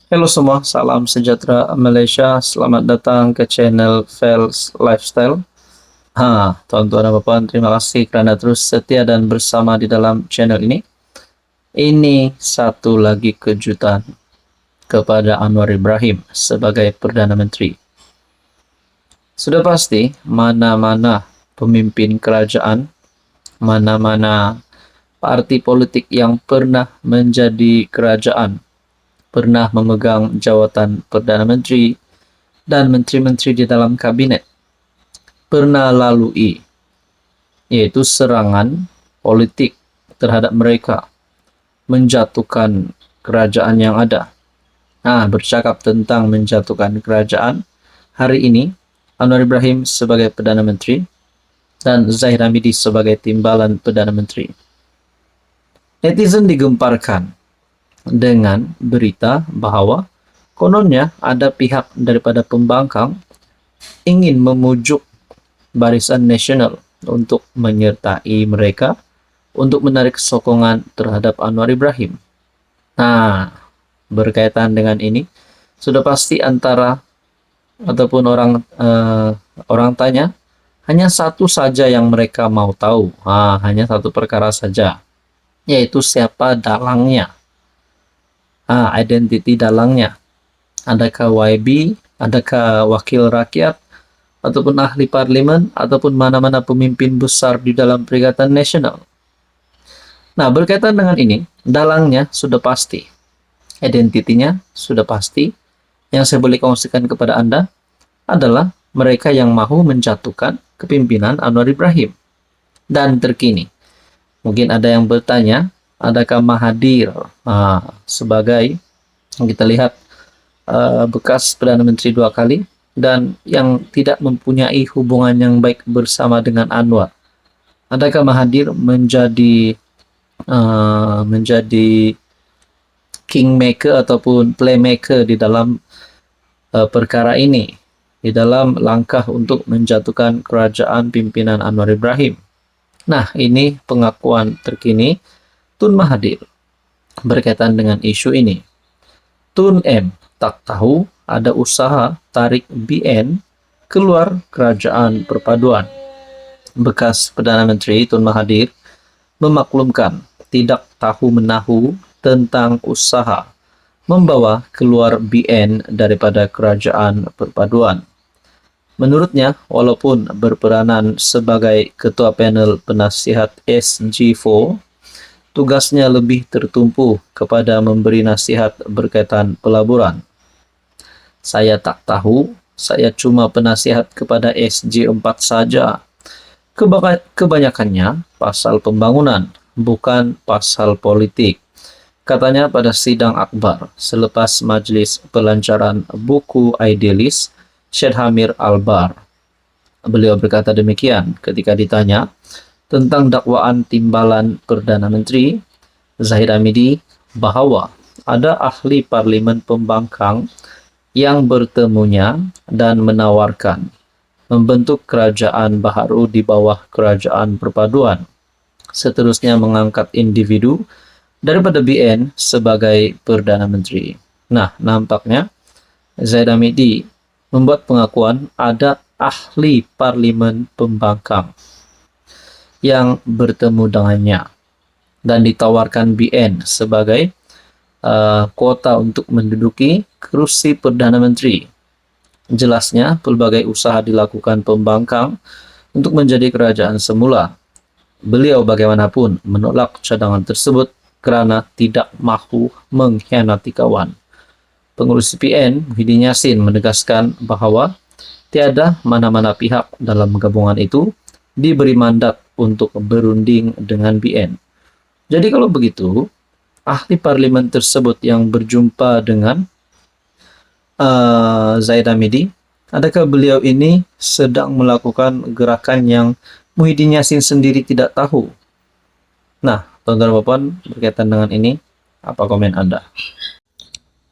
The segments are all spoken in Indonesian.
Halo semua, salam sejahtera Malaysia. Selamat datang ke channel Fels Lifestyle. Tuan-tuan dan puan, terima kasih kerana terus setia dan bersama di dalam channel ini. Ini satu lagi kejutan kepada Anwar Ibrahim sebagai Perdana Menteri. Sudah pasti, mana-mana pemimpin kerajaan, mana-mana parti politik yang pernah menjadi kerajaan, pernah memegang jawatan Perdana Menteri dan menteri-menteri di dalam kabinet pernah lalui, yaitu serangan politik terhadap mereka, menjatuhkan kerajaan yang ada. Bercakap tentang menjatuhkan kerajaan, hari ini Anwar Ibrahim sebagai Perdana Menteri dan Zahid Hamidi sebagai Timbalan Perdana Menteri. Netizen digemparkan dengan berita bahawa kononnya ada pihak daripada pembangkang ingin memujuk Barisan Nasional untuk menyertai mereka untuk menarik sokongan terhadap Anwar Ibrahim. Berkaitan dengan ini, sudah pasti antara ataupun orang tanya, hanya satu saja yang mereka mau tahu. Hanya satu perkara saja, yaitu siapa dalangnya. Identiti dalangnya. Adakah YB, adakah wakil rakyat, ataupun ahli parlimen, ataupun mana-mana pemimpin besar di dalam Perikatan Nasional. Berkaitan dengan ini, dalangnya sudah pasti. Identitinya sudah pasti. Yang saya boleh kongsikan kepada Anda adalah mereka yang mahu menjatuhkan kepimpinan Anwar Ibrahim. Dan terkini, mungkin ada yang bertanya, adakah Mahathir sebagai, kita lihat, bekas Perdana Menteri 2 kali, dan yang tidak mempunyai hubungan yang baik bersama dengan Anwar. Adakah Mahathir menjadi kingmaker ataupun playmaker di dalam perkara ini, di dalam langkah untuk menjatuhkan kerajaan pimpinan Anwar Ibrahim? Ini pengakuan terkini Tun Mahathir berkaitan dengan isu ini. Tun M tak tahu ada usaha tarik BN keluar kerajaan perpaduan. Bekas Perdana Menteri Tun Mahathir memaklumkan tidak tahu menahu tentang usaha membawa keluar BN daripada kerajaan perpaduan. Menurutnya, walaupun berperanan sebagai ketua panel penasihat SG4, tugasnya lebih tertumpu kepada memberi nasihat berkaitan pelaburan. Saya tak tahu, saya cuma penasihat kepada SG4 saja. Kebanyakannya pasal pembangunan, bukan pasal politik, katanya pada sidang akbar selepas majlis pelancaran buku Idealis Syed Hamir Albar. Beliau berkata demikian ketika ditanya tentang dakwaan timbalan Perdana Menteri Zahid Hamidi bahawa ada ahli parlimen pembangkang yang bertemunya dan menawarkan membentuk kerajaan baharu di bawah kerajaan perpaduan. Seterusnya mengangkat individu daripada BN sebagai Perdana Menteri. Nampaknya Zahid Hamidi membuat pengakuan ada ahli parlimen pembangkang yang bertemu dengannya dan ditawarkan BN sebagai kuota untuk menduduki kursi Perdana Menteri. Jelasnya, pelbagai usaha dilakukan pembangkang untuk menjadi kerajaan semula. Beliau bagaimanapun menolak cadangan tersebut kerana tidak mahu mengkhianati kawan. Pengurus PN Muhyiddin Yassin menegaskan bahawa tiada mana-mana pihak dalam gabungan itu diberi mandat untuk berunding dengan BN. Jadi kalau begitu, ahli parlimen tersebut yang berjumpa dengan Zahid Hamidi, adakah beliau ini sedang melakukan gerakan yang Muhyiddin Yassin sendiri tidak tahu? Tuan-tuan dan puan, berkaitan dengan ini, apa komen Anda?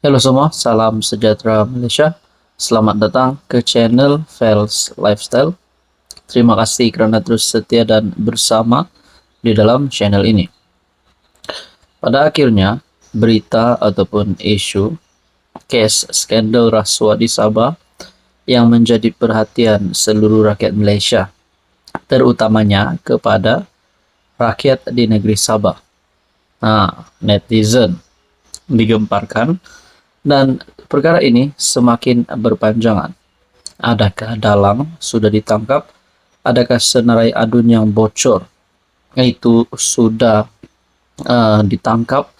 Halo semua, salam sejahtera Malaysia. Selamat datang ke channel Fels Lifestyle. Terima kasih kerana terus setia dan bersama di dalam channel ini. Pada akhirnya, berita ataupun isu case skandal rasuah di Sabah yang menjadi perhatian seluruh rakyat Malaysia, terutamanya kepada rakyat di negeri Sabah. Netizen digemparkan dan perkara ini semakin berpanjangan. Adakah dalang sudah ditangkap? Adakah senarai adun yang bocor itu sudah ditangkap?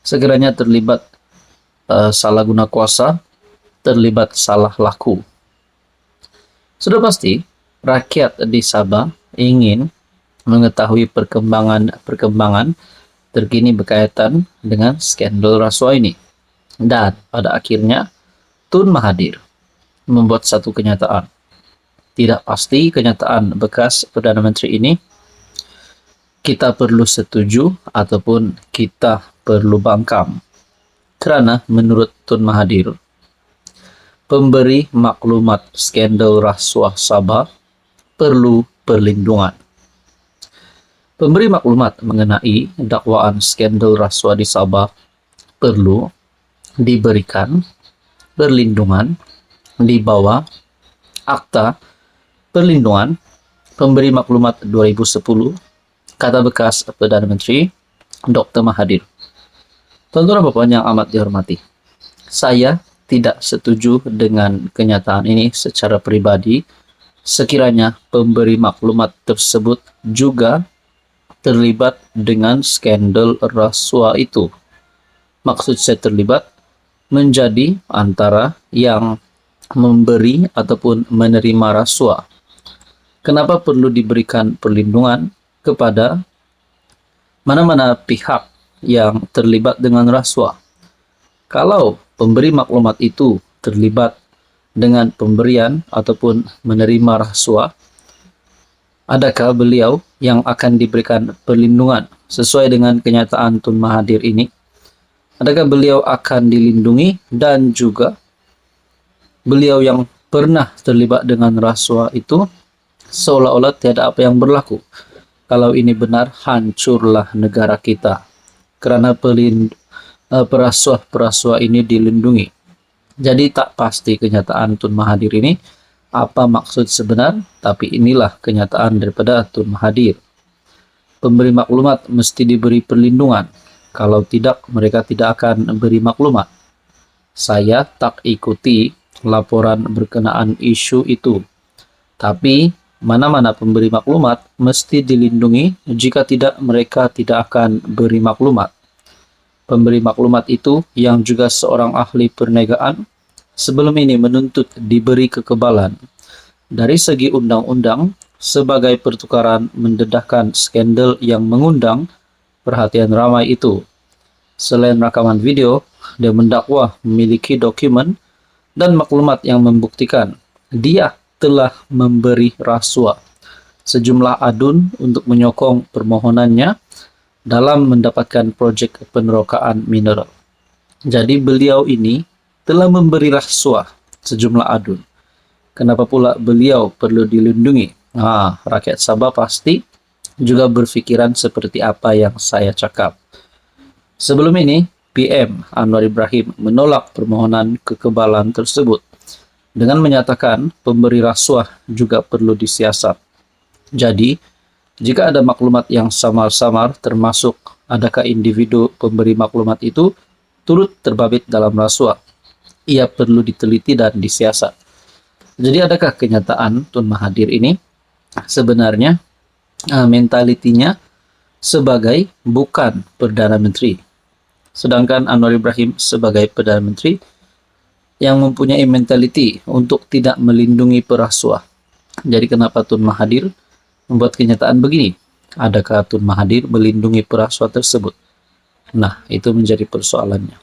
Sekiranya terlibat salah guna kuasa, terlibat salah laku. Sudah pasti rakyat di Sabah ingin mengetahui perkembangan terkini berkaitan dengan skandal rasuah ini. Dan pada akhirnya Tun Mahathir membuat satu kenyataan. Tidak pasti kenyataan bekas Perdana Menteri ini kita perlu setuju ataupun kita perlu bangkam. Kerana menurut Tun Mahathir, pemberi maklumat skandal rasuah Sabah perlu perlindungan. Pemberi maklumat mengenai dakwaan skandal rasuah di Sabah perlu diberikan perlindungan di bawah Akta Perlindungan Pemberi Maklumat 2010, kata bekas Perdana Menteri Dr. Mahathir. Tuan-tuan dan puan yang amat dihormati, saya tidak setuju dengan kenyataan ini secara pribadi sekiranya pemberi maklumat tersebut juga terlibat dengan skandal rasuah itu. Maksud saya terlibat menjadi antara yang memberi ataupun menerima rasuah. Kenapa perlu diberikan perlindungan kepada mana-mana pihak yang terlibat dengan rasuah? Kalau pemberi maklumat itu terlibat dengan pemberian ataupun menerima rasuah, adakah beliau yang akan diberikan perlindungan sesuai dengan kenyataan Tun Mahathir ini? Adakah beliau akan dilindungi dan juga beliau yang pernah terlibat dengan rasuah itu seolah-olah tiada apa yang berlaku? Kalau ini benar, hancurlah negara kita kerana perasuah-perasuah ini dilindungi. Jadi tak pasti kenyataan Tun Mahathir ini apa maksud sebenar, tapi inilah kenyataan daripada Tun Mahathir. Pemberi maklumat mesti diberi perlindungan. Kalau tidak, mereka tidak akan beri maklumat. Saya tak ikuti laporan berkenaan isu itu. Tapi mana-mana pemberi maklumat mesti dilindungi, jika tidak mereka tidak akan beri maklumat. Pemberi maklumat itu yang juga seorang ahli perniagaan sebelum ini menuntut diberi kekebalan dari segi undang-undang sebagai pertukaran mendedahkan skandal yang mengundang perhatian ramai itu. Selain rakaman video, dia mendakwa memiliki dokumen dan maklumat yang membuktikan dia telah memberi rasuah sejumlah adun untuk menyokong permohonannya dalam mendapatkan projek penerokaan mineral. Jadi beliau ini telah memberi rasuah sejumlah adun. Kenapa pula beliau perlu dilindungi? Rakyat Sabah pasti juga berfikiran seperti apa yang saya cakap. Sebelum ini, PM Anwar Ibrahim menolak permohonan kekebalan tersebut dengan menyatakan pemberi rasuah juga perlu disiasat. Jadi, jika ada maklumat yang samar-samar termasuk adakah individu pemberi maklumat itu turut terbabit dalam rasuah, ia perlu diteliti dan disiasat. Jadi adakah kenyataan Tun Mahathir ini sebenarnya mentalitinya sebagai bukan Perdana Menteri, sedangkan Anwar Ibrahim sebagai Perdana Menteri yang mempunyai mentaliti untuk tidak melindungi perasuah. Jadi kenapa Tun Mahathir membuat kenyataan begini? Adakah Tun Mahathir melindungi perasuah tersebut? Nah, itu menjadi persoalannya.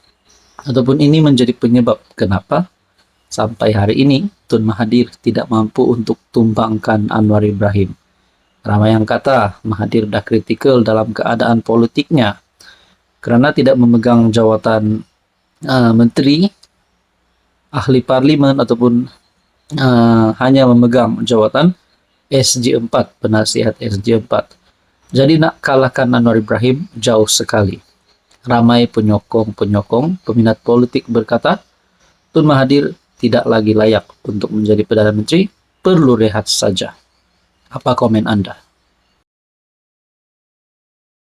Ataupun ini menjadi penyebab kenapa sampai hari ini Tun Mahathir tidak mampu untuk tumbangkan Anwar Ibrahim. Ramai yang kata Mahathir dah kritikal dalam keadaan politiknya kerana tidak memegang jawatan menteri, ahli parlimen ataupun hanya memegang jawatan SG4, penasihat SG4. Jadi nak kalahkan Anwar Ibrahim jauh sekali. Ramai penyokong-penyokong peminat politik berkata Tun Mahathir tidak lagi layak untuk menjadi Perdana Menteri, perlu rehat saja. Apa komen Anda?